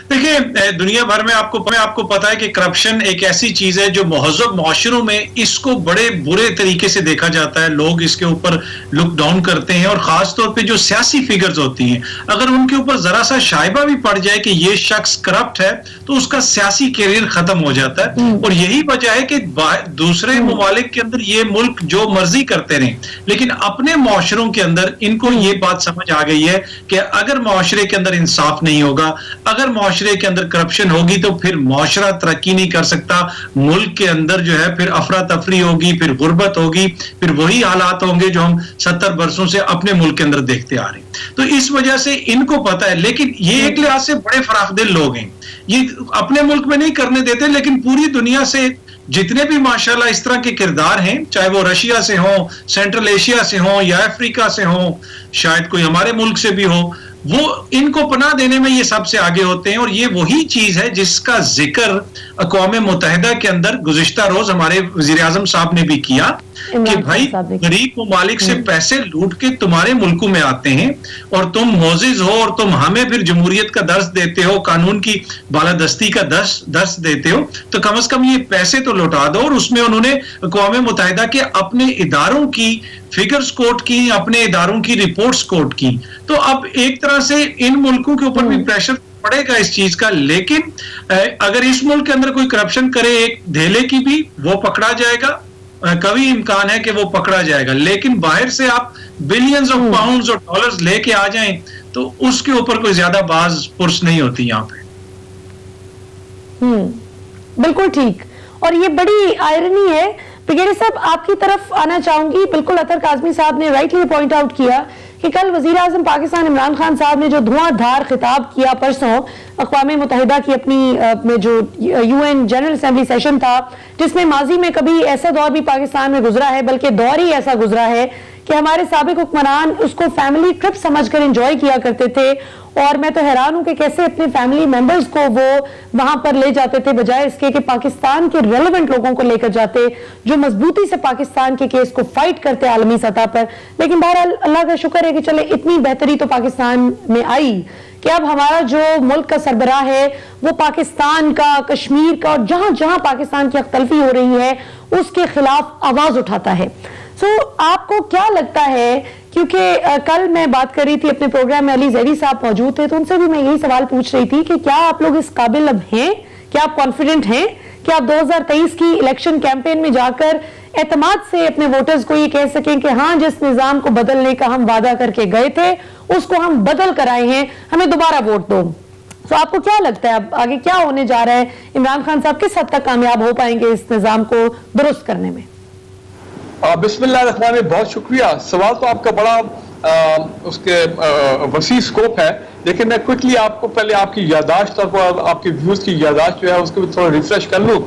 देखिए दुनिया भर में आपको पता है कि करप्शन एक ऐसी चीज है जो महज़ब मुआशरों में इसको बड़े बुरे तरीके से देखा जाता है, लोग इसके ऊपर लुक डाउन करते हैं, और खास तौर पे जो सियासी फिगर्स होती हैं अगर उनके ऊपर जरा सा शाइबा भी पड़ जाए कि ये शख्स करप्ट है तो उसका सियासी कैरियर खत्म हो जाता है। और यही वजह है कि दूसरे ममालिक के अंदर ये मुल्क जो मर्जी करते रहे, लेकिन अपने मुआशरों के अंदर इनको ये बात समझ आ गई है कि अगर मुआशरे के अंदर इंसाफ नहीं होगा, अगर मुआशरे के अंदर करप्शन होगी तो फिर मुआशरा तरक्की नहीं कर सकता, मुल्क के अंदर जो है फिर अफरा तफरी होगी, फिर गुर्बत होगी, फिर वही हालात होंगे जो हम 70 वर्षों से अपने मुल्क के अंदर देखते आ रहे हैं। तो इस वजह से इनको पता है, लेकिन ये एक लिहाज से बड़े फराखदिल लोग हैं, ये अपने मुल्क में नहीं करने देते, लेकिन पूरी दुनिया से जितने भी माशाल्लाह इस तरह के किरदार हैं, चाहे वो रशिया से हो, सेंट्रल एशिया से हो या अफ्रीका से हो, शायद कोई हमारे मुल्क से भी हो, वो इनको पनाह देने में ये सबसे आगे होते हैं। और ये वही चीज है जिसका जिक्र अक़वाम मुत्तहिदा के अंदर गुज़िश्ता रोज हमारे वज़ीर आज़म साहब ने भी किया कि भाई गरीब ममालिक से पैसे लूट के तुम्हारे मुल्कों में आते हैं और तुम मोजिज हो और तुम हमें फिर जमहूरियत का दर्स देते हो, कानून की बालादस्ती का दर्स देते हो, तो कम से कम ये पैसे तो लौटा दो। और उसमें उन्होंने अक़वाम मुत्तहिदा के अपने इदारों की फिगर्स कोट की, अपने इदारों की रिपोर्ट्स कोट की। तो अब एक तरह से इन मुल्कों के ऊपर भी प्रेशर पड़ेगा इस चीज का, लेकिन अगर इस मुल्क के अंदर कोई करप्शन करे एक धेले की भी, वो पकड़ा जाएगा, कभी इम्कान है कि वो पकड़ा जाएगा, लेकिन बाहर से आप बिलियंस ऑफ पाउंड्स और डॉलर्स लेके आ जाएं तो उसके ऊपर कोई ज्यादा बाज पुरस नहीं होती यहाँ पे। बिल्कुल ठीक। और ये बड़ी आयरनी है। ब्रिगेडियर साहब आपकी तरफ आना चाहूंगी। बिल्कुल अतर काज़मी साहब ने राइटली पॉइंट आउट किया कि कल वजीर आज़म पाकिस्तान इमरान खान साहब ने जो धुआंधार खिताब किया परसों अक़वाम मुत्तहिदा की अपनी में जो UN जनरल असेंबली सेशन था, जिसमें माजी में कभी ऐसा दौर भी पाकिस्तान में गुजरा है, बल्कि दौर ही ऐसा गुजरा है कि हमारे साबिक हुक्मरान उसको फैमिली ट्रिप समझकर एंजॉय किया करते थे। और मैं तो हैरान हूं कि कैसे अपने फैमिली मेंबर्स को वो वहां पर ले जाते थे, बजाय इसके कि पाकिस्तान के रेलेवेंट लोगों को लेकर जाते जो मजबूती से पाकिस्तान के केस को फाइट करते आलमी सतह पर। लेकिन बहरहाल अल्लाह का शुक्र है कि चले इतनी बेहतरी तो पाकिस्तान में आई कि अब हमारा जो मुल्क का सरबराह है वो पाकिस्तान का, कश्मीर का और जहां जहां पाकिस्तान की अख्तलफी हो रही है उसके खिलाफ आवाज उठाता है। आपको क्या लगता है, क्योंकि कल मैं बात कर रही थी अपने प्रोग्राम में, अली ज़ैदी साहब मौजूद थे, तो उनसे भी मैं यही सवाल पूछ रही थी कि क्या आप लोग इस काबिल अब हैं, क्या आप कॉन्फिडेंट हैं कि आप 2023 की इलेक्शन कैंपेन में जाकर एतमाद से अपने वोटर्स को ये कह सकें कि हाँ, जिस निजाम को बदलने का हम वादा करके गए थे उसको हम बदल कर आए हैं, हमें दोबारा वोट दो। तो आपको क्या लगता है अब आगे क्या होने जा रहा है? इमरान खान साहब किस हद तक कामयाब हो पाएंगे इस निजाम को दुरुस्त करने में? बिस्मिल्लाह, बहुत शुक्रिया। सवाल तो आपका बड़ा उसके वसी स्कोप है, लेकिन मैं क्विकली आपको पहले आपकी यादाश्त और आपके व्यूज की यादाश्त जो है उसको भी थोड़ा रिफ्रेश कर लूँ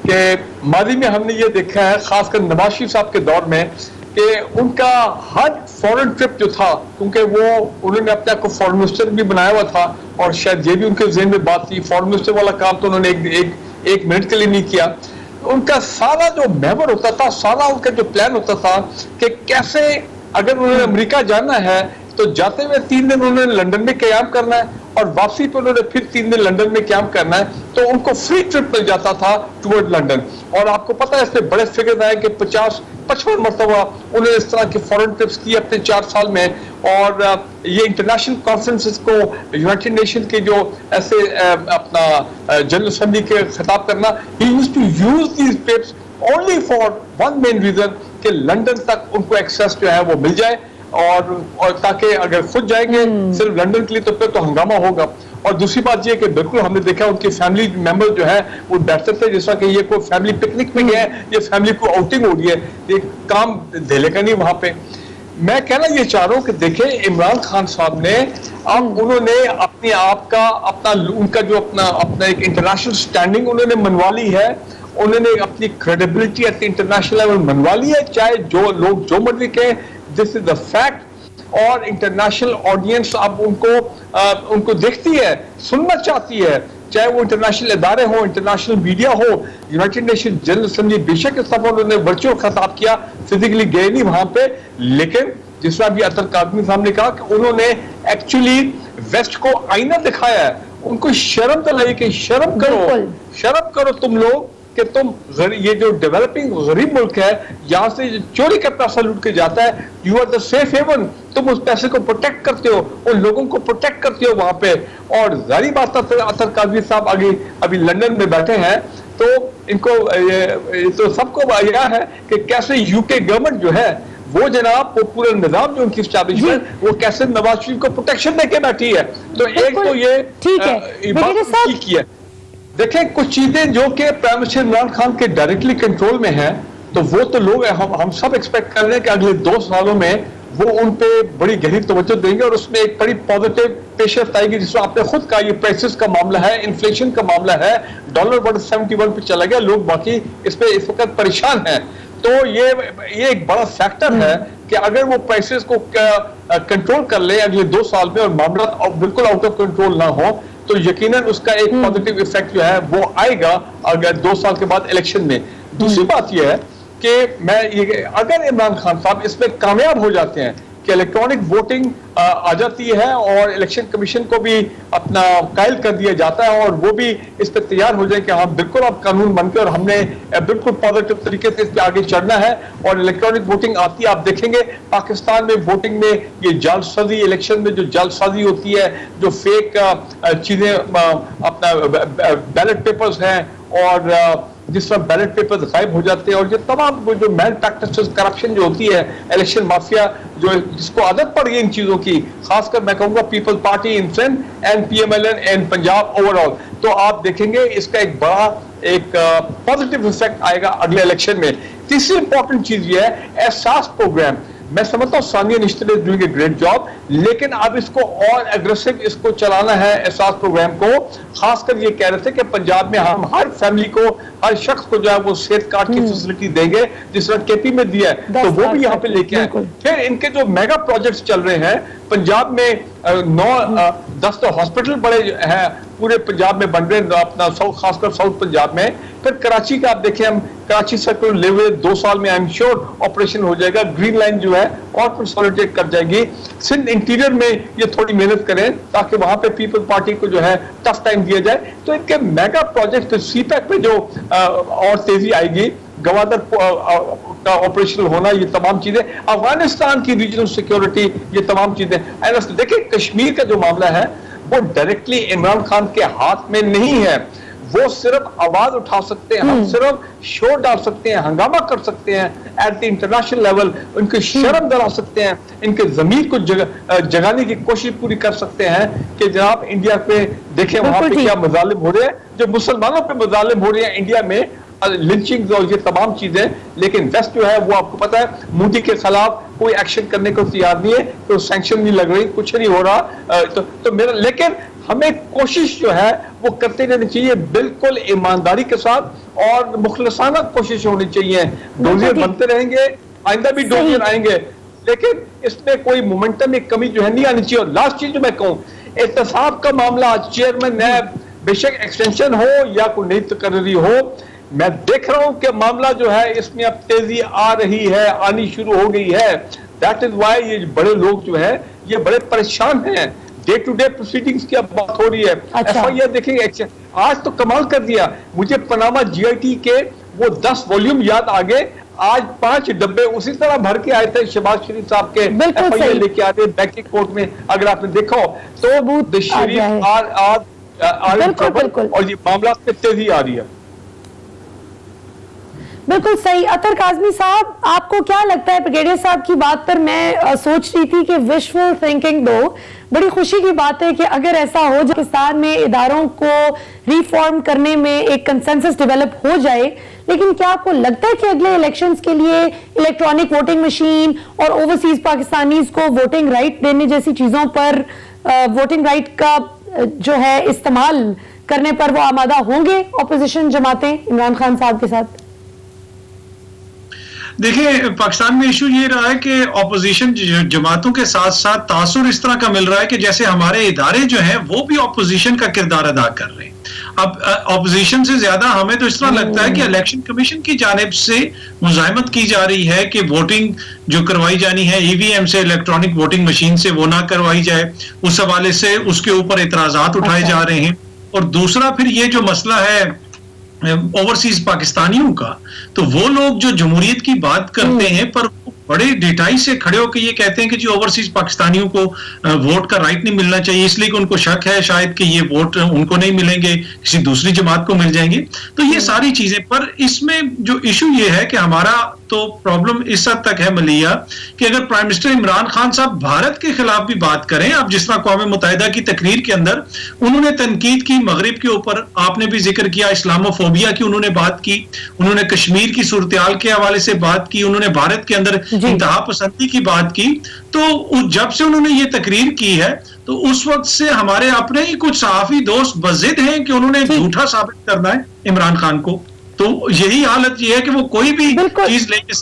कि माजी में हमने ये देखा है, खासकर नवाज शरीफ साहब के दौर में, कि उनका हर फॉरेन ट्रिप जो था, क्योंकि वो उन्होंने अपने आप को फॉरेन मिनिस्टर भी बनाया हुआ था और शायद ये भी उनके ज़हन में बात थी, फॉरेन मिनिस्टर वाला काम तो उन्होंने एक मिनट के लिए नहीं किया। उनका सारा जो मेमोर होता था, सारा उनका जो प्लान होता था कि कैसे अगर उन्होंने अमेरिका जाना है तो जाते हुए 3 दिन उन्होंने लंदन में क़याम करना है और वापसी पर उन्होंने फिर 3 दिन लंदन में क़याम करना है, तो उनको फ्री ट्रिप मिल जाता था टूवर्ड लंदन। और आपको पता है इसमें बड़े फिगर आए कि 50-55 मरतबा उन्होंने इस तरह की फॉरेन ट्रिप्स की अपने 4 साल में। और ये इंटरनेशनल कॉन्फ्रेंसेस को, यूनाइटेड नेशन के जो ऐसे अपना जनरल असेंबली के खिताब करना, he used to use these trips only for one main reason कि लंदन तक उनको एक्सेस जो है वो मिल जाए, और ताकि अगर खुद जाएंगे सिर्फ लंदन के लिए तो फिर तो हंगामा होगा। और दूसरी बात ये कि बिल्कुल हमने देखा उनके फैमिली मेंबर जो है वो बैठते थे जैसा कि ये कोई फैमिली पिकनिक में गया है, ये फैमिली को आउटिंग हो रही है, ये काम धेले का नहीं वहां पे। मैं कहना ये चाह रहा हूँ कि देखें इमरान खान साहब ने अब उन्होंने अपने आप का उनका जो अपना एक इंटरनेशनल स्टैंडिंग उन्होंने मनवा ली है, उन्होंने अपनी क्रेडिबिलिटी एट इंटरनेशनल लेवल मनवा ली है, चाहे जो लोग जो मर्जी कहें, दिस इज द फैक्ट। और इंटरनेशनल ऑडियंस अब उनको देखती है, सुनना चाहती है, चाहे वो इंटरनेशनल इदारे हो, इंटरनेशनल मीडिया हो, यूनाइटेड नेशन जनरल असेंबली। बेशक इस दफा उन्होंने वर्चुअल खिताब किया, फिजिकली गए नहीं वहां पे, लेकिन जिस तरह भी अतर काज़मी साहब ने कहा कि उन्होंने एक्चुअली वेस्ट को आईना दिखाया है उनको शर्म तो लगे कि शर्म करो तुम लोग कि तुम ये जो डेवलपिंग गरीब मुल्क है यहाँ से चोरी का पैसा लूट के जाता है, you are the safe haven, तुम उस पैसे को प्रोटेक्ट करते हो, उन लोगों को प्रोटेक्ट करते हो वहां पे। और जारी बात अतर काजमी साहब आगे अभी लंदन में बैठे हैं, तो इनको तो सबको आया है कि कैसे यूके गवर्नमेंट जो है वो जनाब वो पूरा निजाम जो उनकी एस्टैब्लिशमेंट वो कैसे नवाज शरीफ को प्रोटेक्शन देके बैठी है। तो एक तो ये बात की है। देखें कुछ चीजें जो कि प्राइम मिनिस्टर इमरान खान के डायरेक्टली कंट्रोल में है, तो वो तो लोग हम सब एक्सपेक्ट कर रहे हैं कि अगले 2 सालों में वो उन पे बड़ी गहरी तवज्जो देंगे और उसमें एक बड़ी पॉजिटिव पेशरफ्त आएगी। जिसमें आपने खुद कहा ये प्राइसेस का मामला है, इन्फ्लेशन का मामला है, डॉलर बढ़ 71 पे चला गया, लोग बाकी इस पे इस वक्त परेशान हैं। तो ये एक बड़ा फैक्टर है कि अगर वो प्राइसेस को कंट्रोल कर ले अगले 2 साल में और मामला बिल्कुल आउट ऑफ कंट्रोल ना हो, तो यकीनन उसका एक पॉजिटिव इफेक्ट जो है वो आएगा अगर 2 साल के बाद इलेक्शन में। दूसरी बात यह है कि अगर इमरान खान साहब इसमें कामयाब हो जाते हैं कि इलेक्ट्रॉनिक वोटिंग आ जाती है और इलेक्शन कमीशन को भी अपना कायल कर दिया जाता है और वो भी इस पर तैयार हो जाए कि हाँ बिल्कुल अब कानून बनकर और हमने बिल्कुल पॉजिटिव तरीके से इस पर आगे चढ़ना है और इलेक्ट्रॉनिक वोटिंग आती है। आप देखेंगे पाकिस्तान में वोटिंग में ये जालसाजी, इलेक्शन में जो जालसाजी होती है, जो फेक चीजें अपना बैलेट पेपर्स हैं और जिस तरह बैलेट पेपर गायब हो जाते हैं और ये तमाम जो मैन प्रैक्टिसेस करप्शन जो होती है, इलेक्शन माफिया जो जिसको आदत पड़ गई इन चीजों की, खासकर मैं कहूंगा People Party in Sindh and PMLN and Punjab overall, तो आप देखेंगे इसका एक बड़ा एक पॉजिटिव इफेक्ट आएगा अगले इलेक्शन में। तीसरी इंपॉर्टेंट चीज ये है एहसास प्रोग्राम। मैं समझता हूँ सानिया निश्चित is doing a great job, लेकिन अब इसको और एग्रेसिव इसको चलाना है एहसास प्रोग्राम को। खासकर ये कह रहे थे कि पंजाब में हम हर फैमिली को, हर शख्स को जो है वो सेहत कार्ड की फैसिलिटी देंगे जिस तरह KP में दिया है, तो वो भी यहाँ पे लेके आए। फिर इनके जो मेगा प्रोजेक्ट्स चल रहे हैं पंजाब में 9-10 तो हॉस्पिटल बड़े हैं पूरे पंजाब में बन रहे हैं, अपना खासकर साउथ पंजाब में। फिर कराची का आप देखें, हम कराची सर्कल ले हुए 2 साल में आई एम श्योर ऑपरेशन हो जाएगा, ग्रीन लाइन जो है और कंसोलिडेट कर जाएगी। सिंध इंटीरियर में ये थोड़ी मेहनत करें ताकि वहां पे पीपल पार्टी को जो है टफ टाइम दिया जाए। तो इनके मेगा प्रोजेक्ट CPEC में जो और तेजी आएगी, गवादर का ऑपरेशनल होना, ये तमाम चीजें, अफगानिस्तान की रीजनल सिक्योरिटी, ये तमाम चीजें। देखिए कश्मीर का जो मामला है वो डायरेक्टली इमरान खान के हाथ में नहीं है, वो सिर्फ आवाज उठा सकते हैं, हम सिर्फ शोर डाल सकते हैं, हंगामा कर सकते हैं एट द इंटरनेशनल लेवल, उनकी शर्म दिला सकते हैं, इनके जमीर को जगाने की कोशिश पूरी कर सकते हैं कि जनाब इंडिया पे देखें वहां पे क्या मजालिम हो रहे हैं, जो मुसलमानों पे मजालिम हो रहे हैं इंडिया में, लिंचिंग और ये तमाम चीजें। लेकिन वेस्ट जो है वो आपको पता है मोदी के खिलाफ कोई एक्शन करने को तैयार नहीं है, तो सैंक्शन नहीं लग रही, कुछ नहीं हो रहा। तो मेरा लेकिन हमें कोशिश जो है वो करते रहनी चाहिए बिल्कुल ईमानदारी के साथ और मुखलसाना कोशिश होनी चाहिए। डोजियर बनते रहेंगे, आइंदा भी डोजियर आएंगे, लेकिन इसमें कोई मोमेंटम में कमी जो है नहीं आनी चाहिए। और लास्ट चीज जो मैं कहूँ, एहतसाब का मामला, चेयरमैन नैब, बेशक एक्सटेंशन हो या कोई नई तकर्री हो, मैं देख रहा हूं कि मामला जो है इसमें अब तेजी आ रही है, आनी शुरू हो गई है। दैट इज वाई ये बड़े लोग जो है ये बड़े परेशान हैं। डे टू डे प्रोसीडिंग्स की अब बात हो रही है। FIR देखेंगे, आज तो कमाल कर दिया, मुझे पनामा GIT के वो 10 वॉल्यूम याद आ गए। आज 5 डब्बे उसी तरह भर के आए थे शहबाज शरीफ साहब के, FIR लेके आते बैकिंग कोर्ट में, अगर आपने देखा हो तो शरीफ और ये मामला पे तेजी आ रही है। बिल्कुल सही। अतर काज़मी साहब, आपको क्या लगता है? ब्रिगेडियर साहब की बात पर मैं सोच रही थी कि विशफुल थिंकिंग दो, बड़ी खुशी की बात है कि अगर ऐसा हो जाए पाकिस्तान में इदारों को रिफॉर्म करने में एक कंसेंसस डेवलप हो जाए, लेकिन क्या आपको लगता है कि अगले इलेक्शंस के लिए इलेक्ट्रॉनिक वोटिंग मशीन और ओवरसीज पाकिस्तानीज को वोटिंग राइट देने जैसी चीजों पर वोटिंग राइट का जो है इस्तेमाल करने पर वो आमादा होंगे ऑपोजिशन जमातें इमरान खान साहब के साथ? देखिए, पाकिस्तान में इशू ये रहा है कि ऑपोजिशन जमातों के साथ साथ तासुर इस तरह का मिल रहा है कि जैसे हमारे इदारे जो हैं वो भी ऑपोजिशन का किरदार अदा कर रहे हैं। اب اپوزیشن سے زیادہ ہمیں تو اس طرح لگتا ہے کہ الیکشن کمیشن کی جانب سے مزاحمت کی جا رہی ہے کہ ووٹنگ جو کروائی جانی ہے ای وی ایم سے، الیکٹرانک ووٹنگ مشین سے، وہ نہ کروائی جائے، اس حوالے سے اس کے اوپر اعتراضات اٹھائے جا رہے ہیں. اور دوسرا پھر یہ جو مسئلہ ہے اوورسیز پاکستانیوں کا، تو وہ لوگ جو جمہوریت کی بات کرتے ہیں پر بڑے ڈیٹائی سے کھڑے ہو کے یہ کہتے ہیں کہ جی اوورسیز پاکستانیوں کو ووٹ کا رائٹ نہیں ملنا چاہیے، اس لیے کہ ان کو شک ہے شاید کہ یہ ووٹ ان کو نہیں ملیں گے، کسی دوسری جماعت کو مل جائیں گے. تو یہ ساری چیزیں، پر اس میں جو ایشو یہ ہے کہ ہمارا تو پرابلم اس حد تک ہے ملیہ کہ اگر پرائم منسٹر عمران خان صاحب بھارت کے خلاف بھی بات کریں، اب جس طرح اقوام متحدہ کی تقریر کے اندر انہوں نے تنقید کی مغرب کے اوپر، آپ نے بھی ذکر کیا اسلامو فوبیا کی انہوں نے بات کی، انہوں نے کشمیر کی صورتحال کے حوالے سے بات کی، انہوں نے بھارت کے اندر انتہا پسندی کی بات کی. تو جب سے انہوں نے یہ تقریر کی ہے تو اس وقت سے ہمارے اپنے ہی کچھ صحافی دوست بضد ہیں کہ انہوں نے جھوٹا ثابت کرنا ہے عمران خان کو. تو یہی حالت یہ ہے کہ وہ کوئی بھی چیز لے کے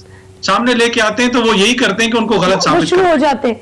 سامنے لے کے آتے ہیں تو وہ یہی کرتے ہیں کہ ان کو غلط ثابت ہو جاتے ہیں.